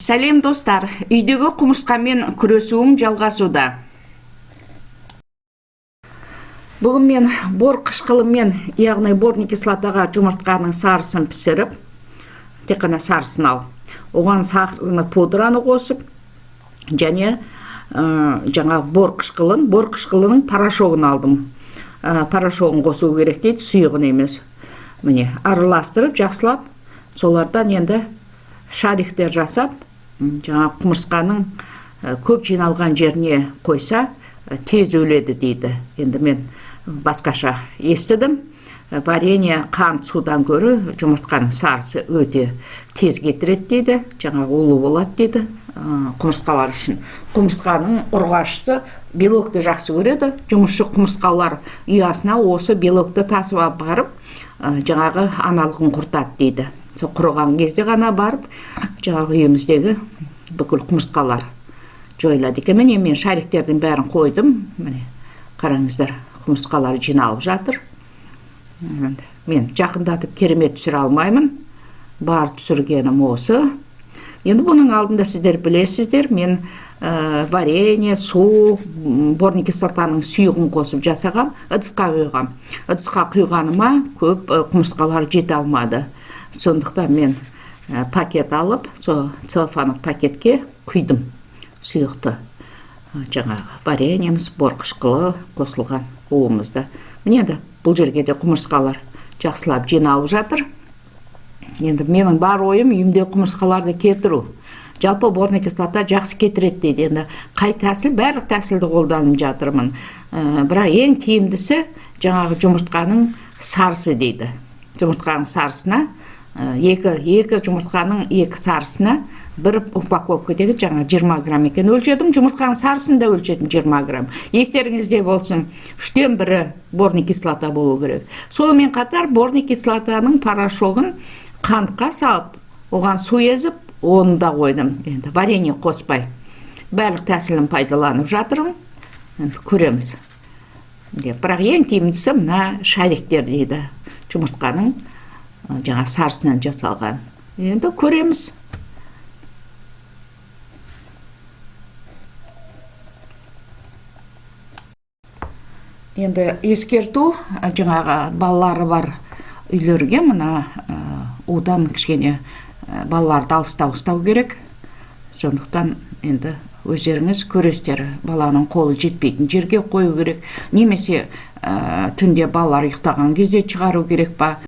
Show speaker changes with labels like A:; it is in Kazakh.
A: Сәлем достар, үйдегі құмырсқамен күресуім жалғасуда. Бүгін мен бор қышқылымен, яғни борный кислотаға жұмыртқаның сарысын пісіріп, тек қана сарысын ал. Оған сахарный пудраны қосып, және жаңа бор қышқылының порошогын алдым. Порошогын қосу керек дейді, сұйығын емес. Міне, араластырып, жақсылап, солардан енді шарихтер жасап, жаңа құмырсқаның көп жиналған жеріне қойса, тез өледі дейді. Енді мен басқаша естідім. Варенье қант судан көрі жұмыртқаның сарысы өте тез кетіреді дейді. Жаңа улы болады дейді құмырсқалар үшін. Құмырсқаның ұрғашысы белокты жақсы көреді. Жұмысшы құмырсқалар ұясына осы белокты тасып барып, жаңағы аналығын құртады дейді. Сол құрыған кезде ғана барып, жаңағы үйіміздегі бүкіл құмырсқалар жойылады екен. Міне мен шариктердің бәрін қойдым. Міне қараңыздар, құмырсқалар жиналып жатыр. Мен жақындатып керемет түсіре алмаймын. Бар түсіргенім осы. Енді бұның алдында сіздер білесіздер, мен варенье, су, борный кислотаның сұйығын қосып жасағам, ыдысқа құйғам. Ыдысқа құйғаныма көп құмырсқалар жете алмады. Сондықтан мен пакет алып, сол целлофандық пакетке құйдым сұйықты. Жаңағы вареньеміз, бор қышқылы қосылған уымызды. Міне де бұл жерге де құмырсқалар жақсылап жиналып жатыр. Енді менің бар ойым үйімде құмырсқаларды кетіру. Жалпы борный кислота жақсы кетіреді дейді. Енді қай тәсіл, барлық тәсілді қолданып жатырмын. Бірақ ең тиімдісі жаңағы жұмыртқаның сарысы дейді. Жұмыртқаның сарысына, екі жұмыртқаның екі сарысына бір упаковкадегі жаңа 20 грамм екен өлшедім. Жұмыртқаның сарысын да өлшедім 20 грамм. Естеріңізде болсын, 3-тен 1 борный кислота болу керек. Сонымен қатар борный кислотаның порошогын қантқа салып, оған су езіп, оны да қойдым. Енді варенье қоспай. Барлық тәсілін пайдаланып жатырмын. Енді көреміз. Бірақ ең тиімдісі мына шариктер дейді. Жұмыртқаның жаңа сарысынан жасалған. Енді көреміз. Енді ескерту, жаңағы балалары бар үйлерге мына одан кішкене балаларды алыстау ұстау керек. Сондықтан енді өздеріңіз көресіздер, баланың қолы жетпейтін жерге қою керек. Немесе түнде балалар ұйықтаған кезде шығару керек па.